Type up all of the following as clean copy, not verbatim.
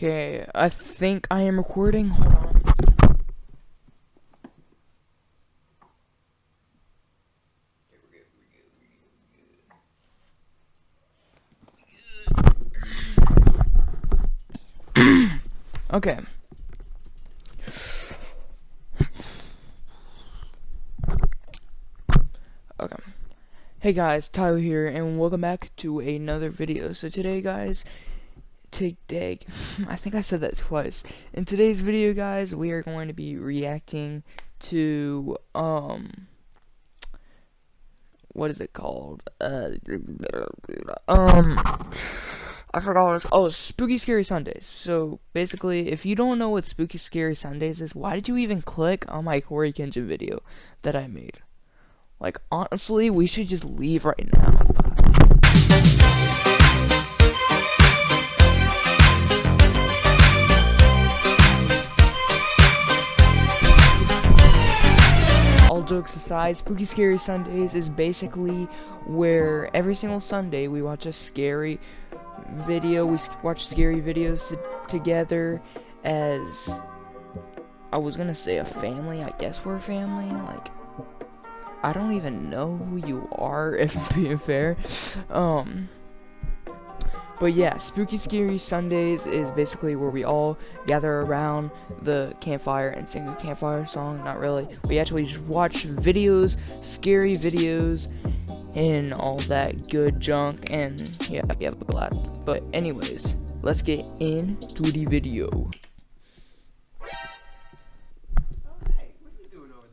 Okay, I think I am recording. Hold on. Okay. Okay. Hey guys, Tyler here, and welcome back to another video. So today, guys, I think I said that twice. In today's video, guys, we are going to be reacting to, what is it called? I forgot what it's called. Oh, Spooky Scary Sundays. So, basically, if you don't know what Spooky Scary Sundays is, why did you even click on my Corey Kenshin video that I made? Like, honestly, we should just leave right now. All jokes aside, Spooky Scary Sundays is basically where every single Sunday we watch a scary video. We watch scary videos together as, I was gonna say a family. I guess we're a family. Like, I don't even know who you are, if I'm being fair. But yeah, Spooky Scary Sundays is basically where we all gather around the campfire and sing a campfire song. Not really. We actually just watch videos, scary videos, and all that good junk. And yeah, we have a blast. But anyways, let's get into the video. Oh, hey, what are you doing over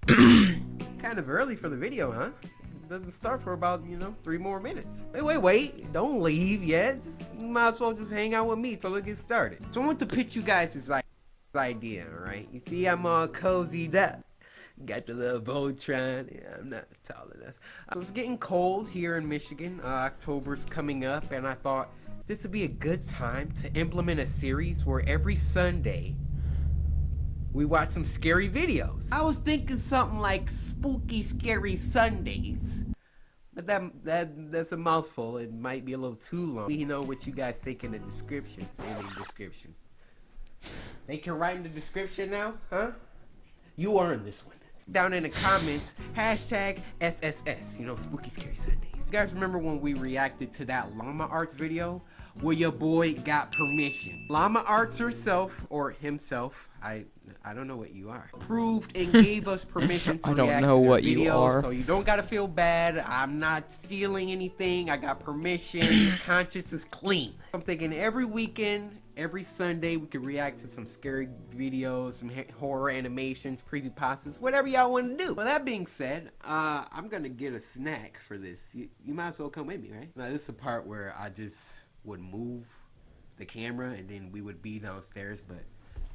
there? Kind of early for the video, huh? It doesn't start for about, 3 more minutes. Wait, don't leave yet. You might as well just hang out with me till it gets started. So I want to pitch you guys this idea, alright? You see, I'm all cozied up. Got the little Voltron. Yeah, I'm not tall enough. It's getting cold here in Michigan. October's coming up, and I thought this would be a good time to implement a series where every Sunday we watch some scary videos. I was thinking something like Spooky Scary Sundays. But that's a mouthful. It might be a little too long. You know what you guys think in the description. They can write in the description now, huh? You earned this one. Down in the comments, hashtag SSS, Spooky Scary Sundays. You guys remember when we reacted to that Llama Arts video where your boy got permission? Llama Arts herself, or himself, I don't know what you are, approved and gave us permission to I don't react know to their what video, you are. so you don't gotta feel bad. I'm not stealing anything. I got permission. Your conscience is clean. I'm thinking every weekend, every Sunday, we could react to some scary videos, some horror animations, creepypastas, whatever y'all want to do. Well, that being said, I'm gonna get a snack for this. You might as well come with me, right? Now, this is the part where I just would move the camera and then we would be downstairs, but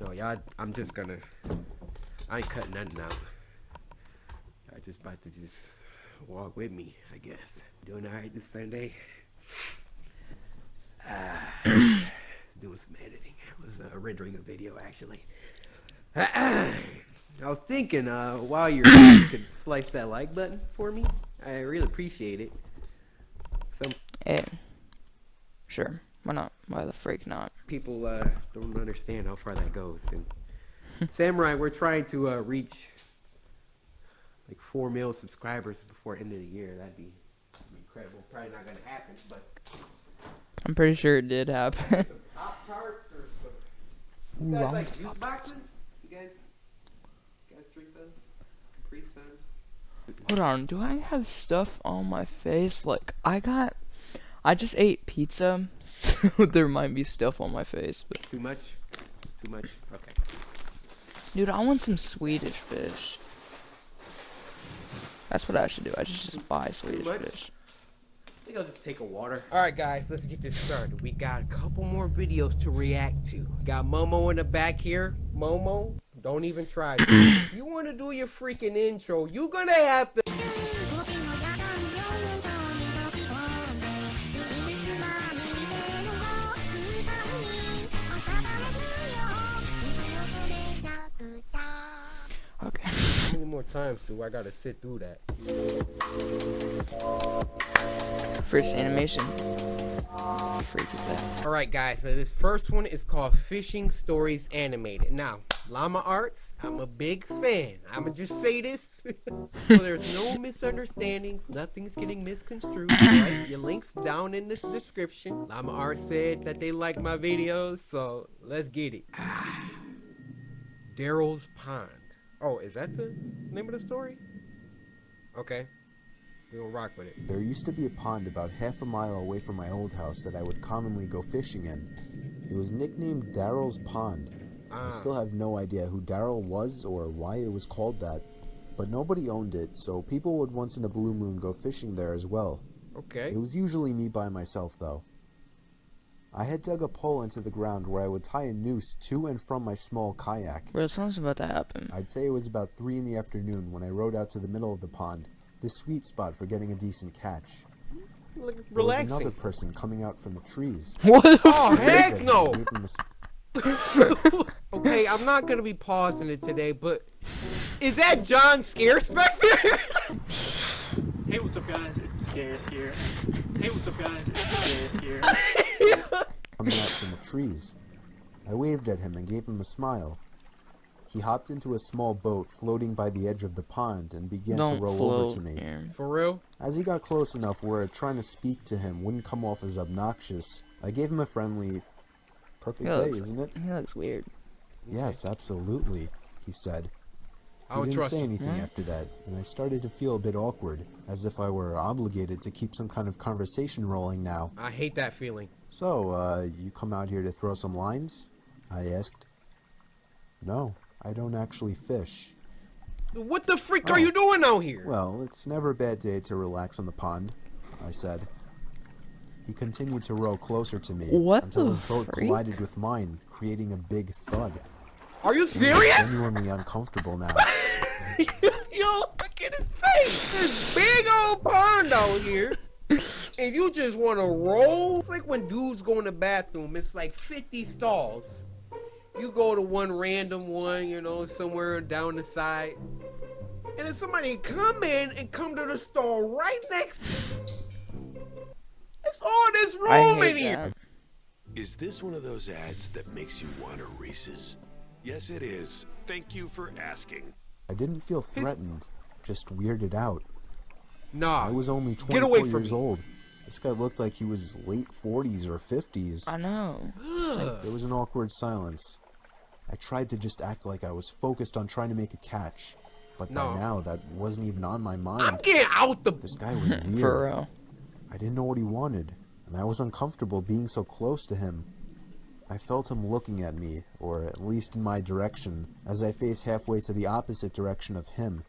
no, y'all, I ain't cutting nothing out. Y'all just about to just walk with me, I guess. Doing alright this Sunday? Doing some editing. I was rendering a video, actually. I was thinking, while you're here, you could slice that like button for me. I really appreciate it. Sure. Why not? Why the freak not? People don't understand how far that goes. And Samurai, we're trying to reach like 4 million subscribers before end of the year. That'd be incredible. Probably not gonna happen, but I'm pretty sure it did happen. some Pop-Tarts or some. You guys like juice boxes? You guys drink those? Capri Suns? Hold on, do I have stuff on my face? Like, I just ate pizza, so there might be stuff on my face. But Too much? Too much? Okay. dude, I want some Swedish fish. That's what I should do. I should just buy Swedish fish. I think I'll just take a water. Alright guys, let's get this started. We got a couple more videos to react to. Got Momo in the back here. Momo, don't even try. If you want to do your freaking intro, you're gonna have to... Okay. How many more times do I gotta sit through that? First animation. Freak is that? Alright guys, so this first one is called Fishing Stories Animated. Now, Llama Arts, I'm a big fan. I'ma just say this. So there's no misunderstandings, nothing's getting misconstrued, right? Your link's down in the description. Llama Arts said that they like my videos, so let's get it. Daryl's Pond. Oh, is that the name of the story? Okay. We'll rock with it. There used to be a pond about half a mile away from my old house that I would commonly go fishing in. It was nicknamed Daryl's Pond. I still have no idea who Daryl was or why it was called that, but nobody owned it, so people would once in a blue moon go fishing there as well. Okay. It was usually me by myself, though. I had dug a pole into the ground where I would tie a noose to and from my small kayak. Bro, something's about to happen. I'd say it was about 3 in the afternoon when I rowed out to the middle of the pond, the sweet spot for getting a decent catch. Like, There was relaxing. another person coming out from the trees. What the Oh, frick? heck no! Gave him a Okay, I'm not gonna be pausing it today, but is that John Scare Spectre? Hey, what's up, guys? It's Scares here. Hey, what's up, guys? It's Scares here. coming out from the trees. I waved at him and gave him a smile. He hopped into a small boat floating by the edge of the pond and began to Don't row float over to me. here. For real? As he got close enough where trying to speak to him wouldn't come off as obnoxious, I gave him a friendly, "Perfect He day, looks- isn't it?" He looks weird. "Yes, absolutely," he said. I He would didn't trust say him. anything after that, and I started to feel a bit awkward, as if I were obligated to keep some kind of conversation rolling now. I hate that feeling. "So, you come out here to throw some lines?" I asked. "No, I don't actually fish." What the freak are you doing out here? "Well, it's never a bad day to relax on the pond," I said. He continued to row closer to me What until the his boat freak? collided with mine, creating a big thud. Are you He was serious? genuinely uncomfortable now. Yo, look at his face. This big old pond out here. And you just want to roll? It's like when dudes go in the bathroom. It's like 50 stalls. You go to one random one, you know, somewhere down the side. And then somebody come in and come to the stall right next to you. It's all this I room in hate here. that. Is this one of those ads that makes you want a Reese's? Yes, it is. Thank you for asking. I didn't feel threatened, just weirded out. Nah. I was only Get away 24 from years me. old. This guy looked like he was late 40s or 50s. I know. There was an awkward silence. I tried to just act like I was focused on trying to make a catch, but No. by now that wasn't even on my I'm mind. getting out the... This guy was weird. For real. I didn't know what he wanted, and I was uncomfortable being so close to him. I felt him looking at me, or at least in my direction, as I faced halfway to the opposite direction of him.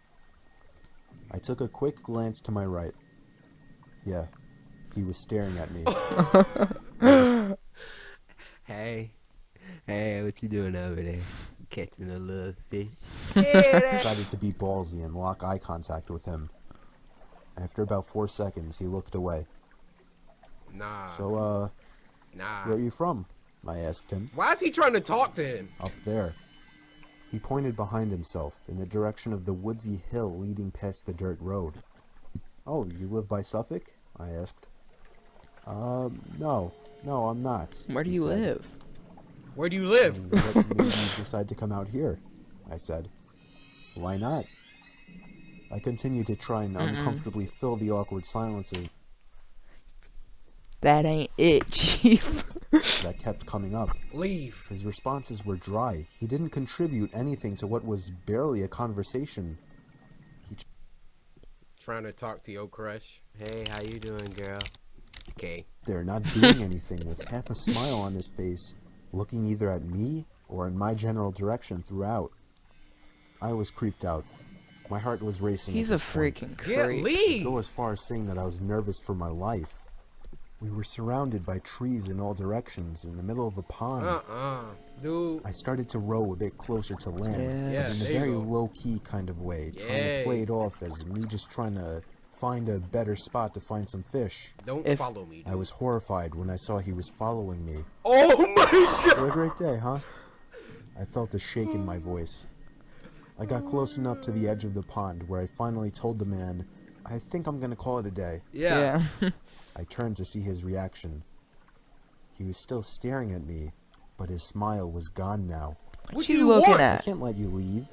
I took a quick glance to my right. Yeah, he was staring at me. Hey, what you doing over there? Catching a little fish? I decided to be ballsy and lock eye contact with him. After about 4 seconds, he looked away. Nah. So, Nah. where are you from? I asked him. Why is he trying to talk to him? Up there. He pointed behind himself, in the direction of the woodsy hill leading past the dirt road. Oh, you live by Suffolk? I asked. No, I'm not. Where do he you said. live? Where do you live? What made you decide to come out here? I said. Why not? I continued to try and uncomfortably fill the awkward silences That ain't it, Chief. that kept coming up. Leave. His responses were dry. He didn't contribute anything to what was barely a conversation. Trying to talk to your crush. Hey, how you doing, girl? Okay. They're not doing anything, with half a smile on his face, looking either at me or in my general direction throughout. I was creeped out. My heart was racing. He's at a this point. freaking Get creep. leave. Go as far as saying that I was nervous for my life. We were surrounded by trees in all directions in the middle of the pond. Dude. I started to row a bit closer to land, Yeah, but in a there you very go. low-key kind of way, trying Yeah. to play it off as me just trying to find a better spot to find some fish. Don't If- follow me. I was horrified when I saw he was following me. Oh my god. What a great day, huh? I felt a shake in my voice. I got close enough to the edge of the pond where I finally told the man, "I think I'm gonna call it a day." Yeah. Yeah. I turned to see his reaction. He was still staring at me, but his smile was gone now. What you looking I at? can't let you leave,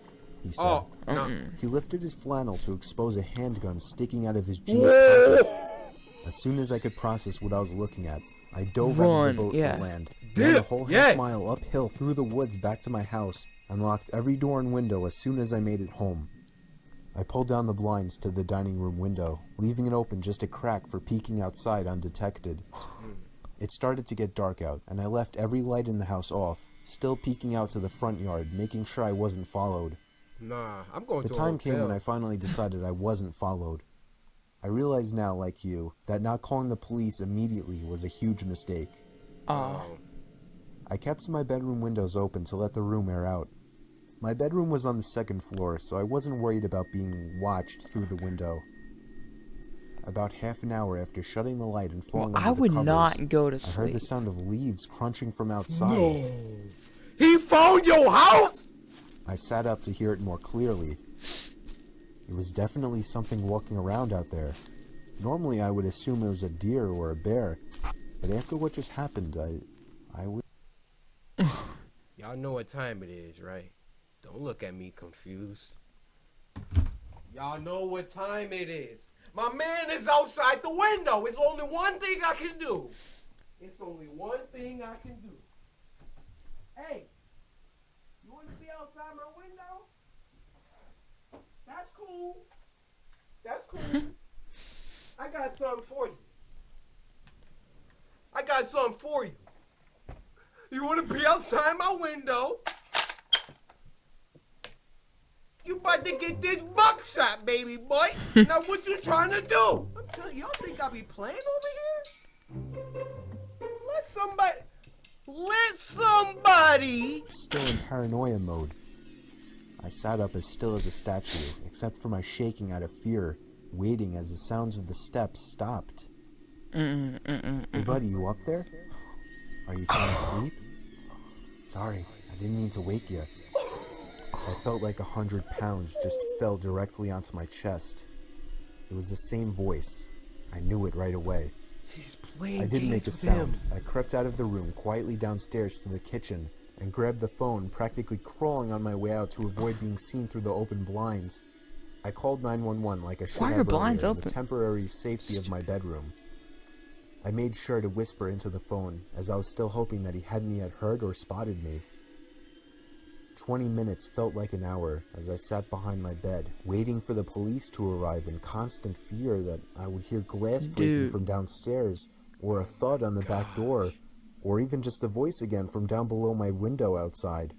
he said. Oh, no. He lifted his flannel to expose a handgun sticking out of his jeans pocket. As soon as I could process what I was looking at, I dove out of the boat for land, ran a whole half-mile uphill through the woods back to my house, and locked every door and window as soon as I made it home. I pulled down the blinds to the dining room window, leaving it open just a crack for peeking outside undetected. It started to get dark out, and I left every light in the house off, still peeking out to the front yard, making sure I wasn't followed. Nah, I'm going The to a time came when hotel. I finally decided I wasn't followed. I realize now, like you, that not calling the police immediately was a huge mistake. Oh. I kept my bedroom windows open to let the room air out. My bedroom was on the second floor, so I wasn't worried about being watched through the window. About half an hour after shutting the light and falling I under the would covers, not go to I heard the sleep. sound of leaves crunching from outside. No. He found your house? I sat up to hear it more clearly. It was definitely something walking around out there. Normally I would assume it was a deer or a bear, but after what just happened, I would... Y'all know what time it is, right? Don't look at me confused. Y'all know what time it is. My man is outside the window. It's only one thing I can do. It's only one thing I can do. Hey, you want to be outside my window? That's cool. That's cool. I got something for you. I got something for you. You want to be outside my window? You about to get this buckshot, baby boy. Now what you trying to do? I'm telling you, y'all think I be playing over here? Let somebody. Still in paranoia mode. I sat up as still as a statue, except for my shaking out of fear, waiting as the sounds of the steps stopped. Hey buddy, you up there? Are you trying to sleep? Sorry, I didn't mean to wake you. I felt like 100 pounds just fell directly onto my chest. It was the same voice. I knew it right away. He's playing I didn't make a games with him. sound. I crept out of the room quietly downstairs to the kitchen and grabbed the phone, practically crawling on my way out to avoid being seen through the open blinds. I called 911 like I should Why are have blinds earlier in open? the temporary safety of my bedroom. I made sure to whisper into the phone, as I was still hoping that he hadn't yet heard or spotted me. 20 minutes felt like an hour as I sat behind my bed, waiting for the police to arrive in constant fear that I would hear glass breaking Dude. from downstairs, or a thud on the back door, or even just a voice again from down below my window outside.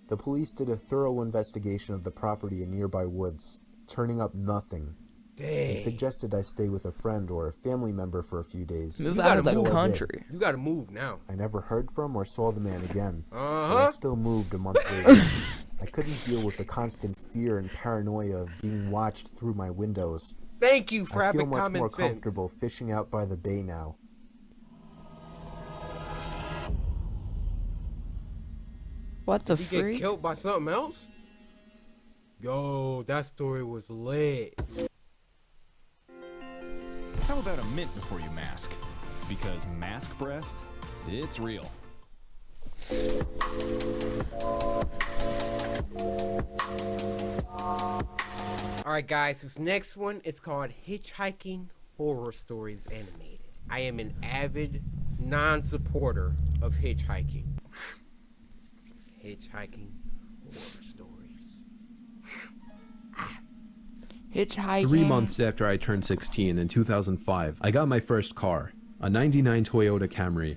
The police did a thorough investigation of the property in nearby woods, turning up nothing. They Dang. suggested I stay with a friend or a family member for a few days. Move You out of gotta the move. country. You gotta move now. I never heard from or saw the man again. But I Uh-huh. still moved a month later. I couldn't deal with the constant fear and paranoia of being watched through my windows. Thank you for I feel having much common more sense. comfortable fishing out by the bay now. What the Did he get freak? killed by something else? Yo, that story was lit. How about a mint before you mask? Because mask breath, it's real. Alright guys, this next one is called Hitchhiking Horror Stories Animated. I am an avid non-supporter of hitchhiking. Hitchhiking Horror Stories. Hitchhiking. 3 months after I turned 16 in 2005, I got my first car, a 99 Toyota Camry.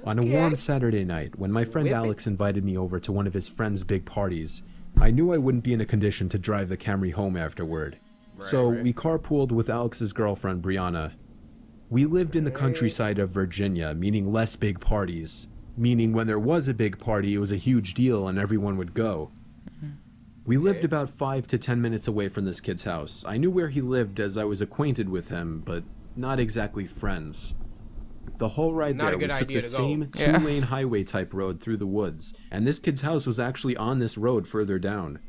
On a warm Saturday night, when my friend Whip it. Alex invited me over to one of his friend's big parties, I knew I wouldn't be in a condition to drive the Camry home afterward. So right. we carpooled with Alex's girlfriend, Brianna. We lived in the countryside of Virginia, meaning less big parties. Meaning when there was a big party, it was a huge deal and everyone would go. We lived about 5 to 10 minutes away from this kid's house. I knew where he lived as I was acquainted with him, but not exactly friends. The whole ride Not a there, we good took the idea to go. same Yeah. 2-lane highway type road through the woods, and this kid's house was actually on this road further down.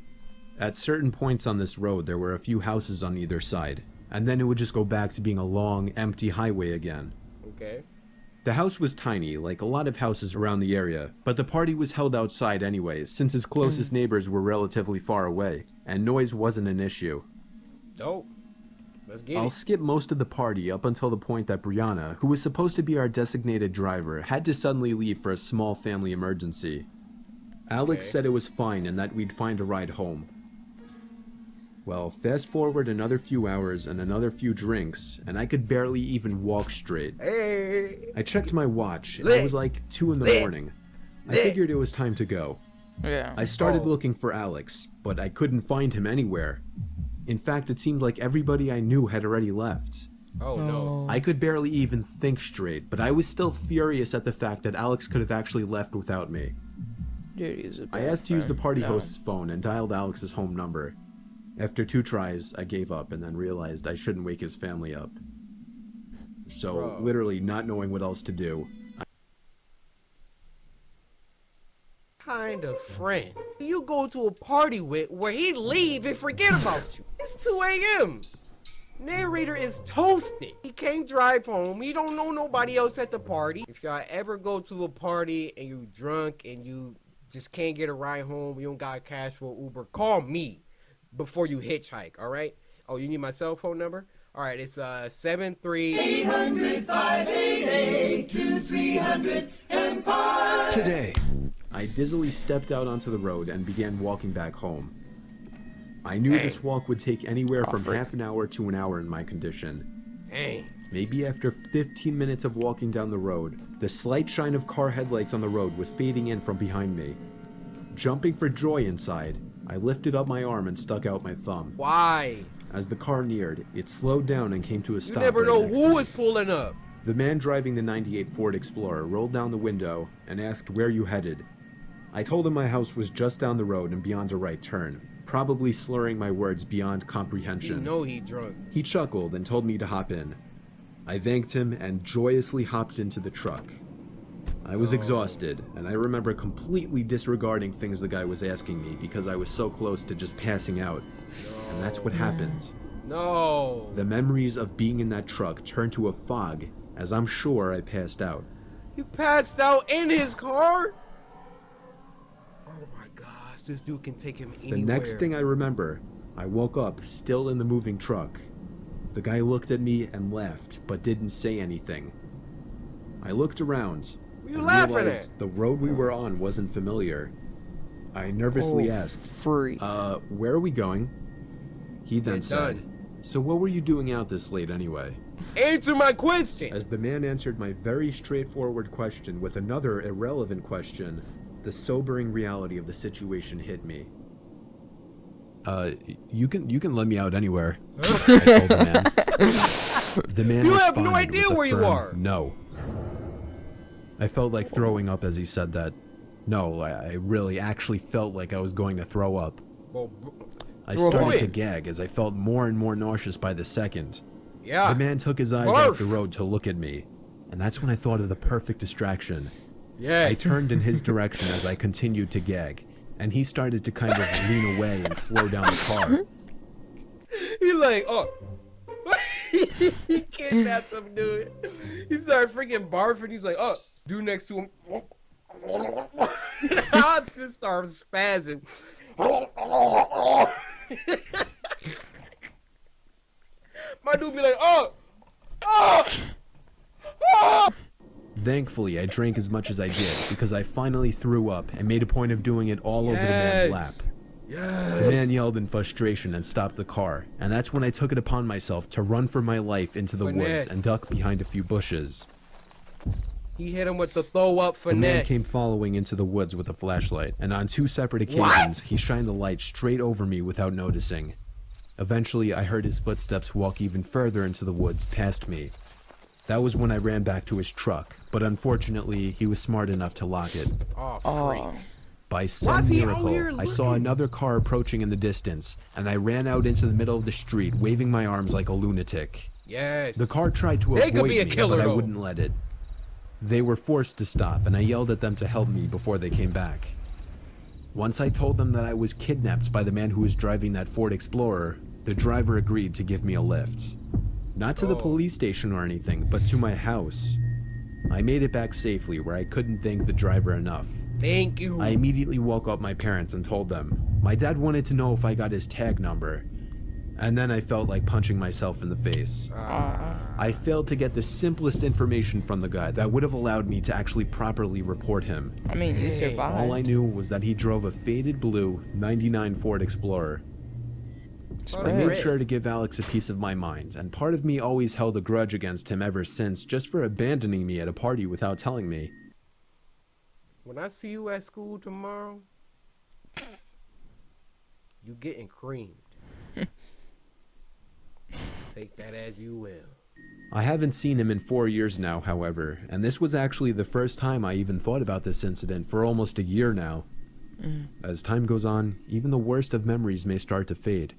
At certain points on this road, there were a few houses on either side, and then it would just go back to being a long, empty highway again. Okay. The house was tiny, like a lot of houses around the area, but the party was held outside anyways, since his closest neighbors were relatively far away, and noise wasn't an issue. Dope. Let's get I'll it. skip most of the party up until the point that Brianna, who was supposed to be our designated driver, had to suddenly leave for a small family emergency. Alex Okay. said it was fine and that we'd find a ride home. Well, fast forward another few hours and another few drinks, and I could barely even walk straight. Hey. I checked my watch, and it was like 2 in the morning. I figured it was time to go. Yeah. I started Oh. looking for Alex, but I couldn't find him anywhere. In fact, it seemed like everybody I knew had already left. Oh no. I could barely even think straight, but I was still furious at the fact that Alex could have actually left without me. Dude, he's a I bad asked to use the friend. party No. host's phone and dialed Alex's home number. After 2 tries, I gave up and then realized I shouldn't wake his family up. So, Bro. literally not knowing what else to do, Kind of friend you go to a party with where he'd leave and forget about you? It's 2 a.m. Narrator is toasted. He can't drive home. He don't know nobody else at the party. If y'all ever go to a party and you drunk and you just can't get a ride home, you don't got cash for Uber, call me before you hitchhike, all right? Oh, you need my cell phone number? All right, it's 73 Today. I dizzily stepped out onto the road and began walking back home. I knew this walk would take anywhere from half an hour to an hour in my condition. Dang. Maybe after 15 minutes of walking down the road, the slight shine of car headlights on the road was fading in from behind me. Jumping for joy inside, I lifted up my arm and stuck out my thumb. Why? As the car neared, it slowed down and came to a You stop. never right know next to who me. is pulling up. The man driving the '98 Ford Explorer rolled down the window and asked where you headed. I told him my house was just down the road and beyond a right turn, probably slurring my words beyond You comprehension. know he drunk. He chuckled and told me to hop in. I thanked him and joyously hopped into the truck. I was exhausted, and I remember completely disregarding things the guy was asking me because I was so close to just passing out. And that's what happened. No. The memories of being in that truck turned to a fog, as I'm sure I passed out. You passed out in his car? Oh my gosh, this dude can take him anywhere. The next thing I remember, I woke up still in the moving truck. The guy looked at me and laughed, but didn't say anything. I looked around What you and laughing realized at? the road we were on wasn't familiar. I nervously Oh, asked, Free. where are we going? He then We're said, done. so what were you doing out this late anyway? Answer my question. As the man answered my very straightforward question with another irrelevant question, the sobering reality of the situation hit me. You can let me out anywhere, I told the man. The man You have no responded idea with a where you firm are. No. I felt like throwing up as he said that. No, I really actually felt like I was going to throw up. Well, I Throw started away. to gag as I felt more and more nauseous by the second. yeah. The man took his eyes off the Barf. road to look at me, and that's when I thought of the perfect distraction. Yes. I turned in his direction as I continued to gag, and he started to kind of lean away and slow down the car. He's like, oh. He kidnapped some dude. He started freaking barfing. He's like, oh, dude next to him. I just started spazzing. My dude be like, oh, oh, oh. Thankfully, I drank as much as I did because I finally threw up and made a point of doing it all over the man's lap. Yes. The man yelled in frustration and stopped the car, and that's when I took it upon myself to run for my life into the Finesse. woods and duck behind a few bushes. He hit him with the throw up The man finesse. came following into the woods with a flashlight, and on 2 separate occasions, he shined the light straight over me without noticing. Eventually, I heard his footsteps walk even further into the woods past me. That was when I ran back to his truck, but unfortunately, he was smart enough to lock it. Oh, freak. Oh. By some is he out here miracle, I saw looking? another car approaching in the distance, and I ran out into the middle of the street, waving my arms like a lunatic. Yes. The car tried to They avoid could be a me, killer, but I though. wouldn't let it. They were forced to stop, and I yelled at them to help me before they came back. Once I told them that I was kidnapped by the man who was driving that Ford Explorer, the driver agreed to give me a lift. Not to the Oh. police station or anything, but to my house. I made it back safely where I couldn't thank the driver enough. Thank you. I immediately woke up my parents and told them. My dad wanted to know if I got his tag number. And then I felt like punching myself in the face. I failed to get the simplest information from the guy that would have allowed me to actually properly report him. I mean, you survived. All I knew was that he drove a faded blue 99 Ford Explorer. I made sure to give Alex a piece of my mind, and part of me always held a grudge against him ever since, just for abandoning me at a party without telling me. When I see you at school tomorrow, you getting creamed. Take that as you will. I haven't seen him in 4 years now, however, and this was actually the first time I even thought about this incident for almost a year now. As time goes on, even the worst of memories may start to fade.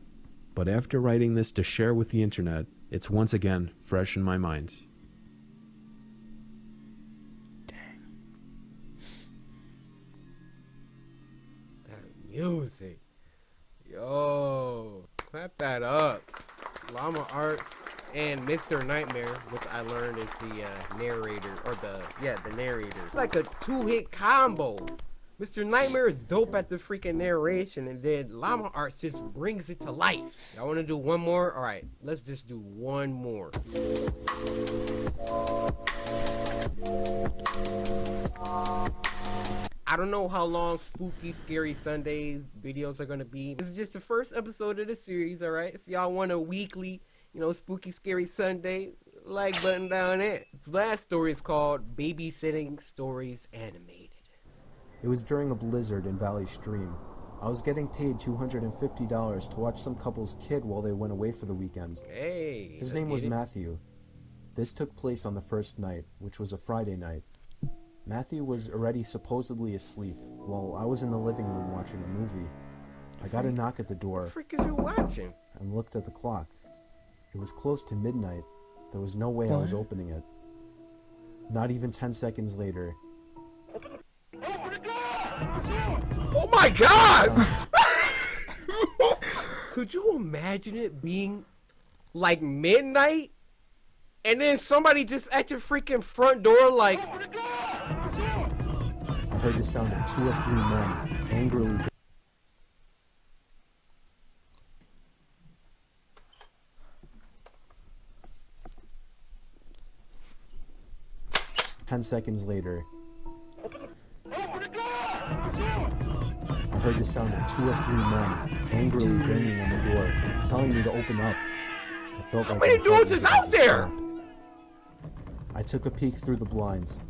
But after writing this to share with the internet, it's once again fresh in my mind. That music. Yo, clap that up. Llama Arts and Mr. Nightmare, which I learned is the narrator, or the narrator. It's like a two-hit combo. Mr. Nightmare is dope at the freaking narration, and then Llama Arts just brings it to life. Y'all want to do one more? All right, let's just do one more. I don't know how long Spooky Scary Sundays videos are going to be. This is just the first episode of the series, all right? If y'all want a weekly, Spooky Scary Sundays, like button down there. This last story is called Babysitting Stories Animated. It was during a blizzard in Valley Stream. I was getting paid $250 to watch some couple's kid while they went away for the weekend. Hey. His name was Matthew. This took place on the first night, which was a Friday night. Matthew was already supposedly asleep, while I was in the living room watching a movie. I got a knock at the door. What the frick is you watching? And looked at the clock. It was close to midnight. There was no way I was opening it. Not even 10 seconds later. Oh my god! Could you imagine it being like midnight? And then somebody just at your freaking front door like... I heard the sound of 2 or 3 men angrily... 10 seconds later... I heard the sound of 2 or 3 men angrily banging on the door, telling me to open up. I felt like... How many doors is out there? Stop. I took a peek through the blinds,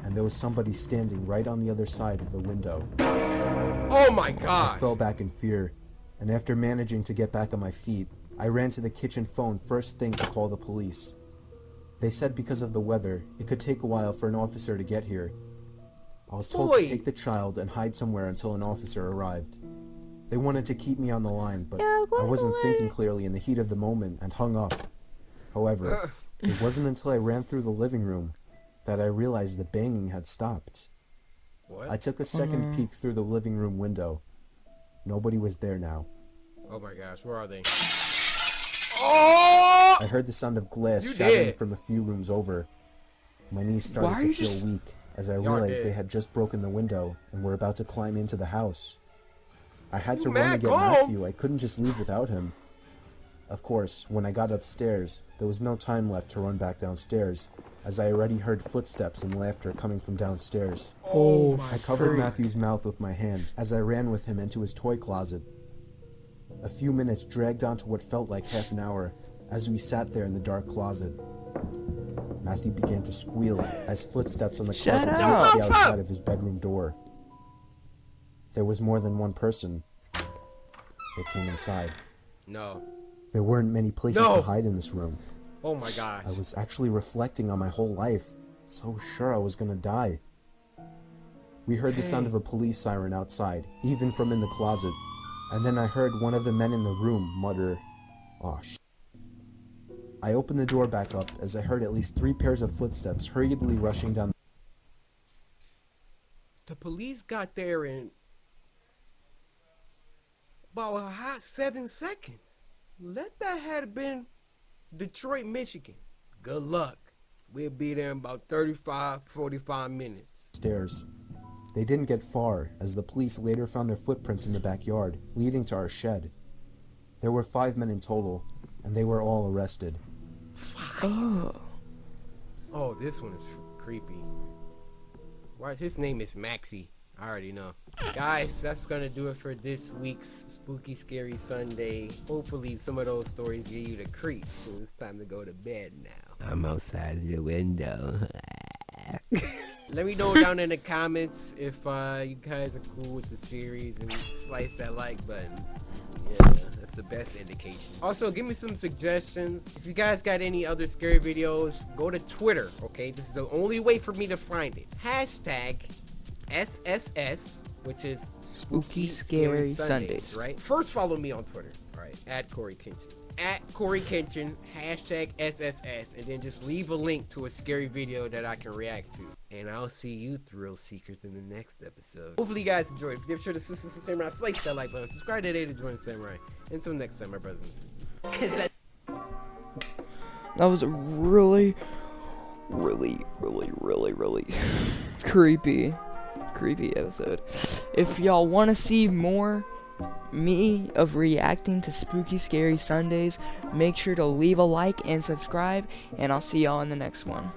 and there was somebody standing right on the other side of the window. Oh my god! I fell back in fear, and after managing to get back on my feet, I ran to the kitchen phone first thing to call the police. They said because of the weather, it could take a while for an officer to get here. I was told to take the child and hide somewhere until an officer arrived. They wanted to keep me on the line, but I wasn't thinking clearly in the heat of the moment and hung up. However, it wasn't until I ran through the living room that I realized the banging had stopped. What? I took a second peek through the living room window. Nobody was there now. Oh my gosh, where are they? Oh! I heard the sound of glass shattering from a few rooms over. My knees started to feel weak as I realized they had just broken the window and were about to climb into the house. I had to run to get Matthew. I couldn't just leave without him. Of course, when I got upstairs, there was no time left to run back downstairs, as I already heard footsteps and laughter coming from downstairs. I covered Matthew's mouth with my hand as I ran with him into his toy closet. A few minutes dragged on to what felt like half an hour as we sat there in the dark closet. Matthew began to squeal as footsteps on the carpet reached the outside of his bedroom door. There was more than one person. They came inside. No. There weren't many places to hide in this room. Oh my gosh. I was actually reflecting on my whole life, so sure I was gonna die. We heard the sound of a police siren outside, even from in the closet, and then I heard one of the men in the room mutter, "Aw, shit." I opened the door back up as I heard at least 3 pairs of footsteps hurriedly rushing down. The police got there in about a hot 7 seconds. Let that have been Detroit, Michigan. Good luck. We'll be there in about 45 minutes. Stairs. They didn't get far, as the police later found their footprints in the backyard, leading to our shed. There were 5 men in total, and they were all arrested. Oh. Oh, this one is creepy. Why, his name is Maxie. I already know. Guys, that's gonna do it for this week's Spooky Scary Sunday. Hopefully some of those stories get you the creeps, so it's time to go to bed now. I'm outside the window. Let me know down in the comments if you guys are cool with the series, and slice that like button. Yeah, that's the best indication. Also, give me some suggestions. If you guys got any other scary videos, go to Twitter, okay? This is the only way for me to find it. Hashtag SSS, which is Spooky Scary Sundays. Right? First, follow me on Twitter, all right? At Corey Kinchin. At Corey Kinchin, hashtag SSS, and then just leave a link to a scary video that I can react to. And I'll see you thrill seekers in the next episode. Hopefully you guys enjoyed. Be sure to sister samurai, slice that like button, subscribe today to join Samurai. Until next time, my brothers and sisters. That was a really creepy episode. If y'all want to see more me of reacting to Spooky Scary Sundays, make sure to leave a like and subscribe, and I'll see y'all in the next one.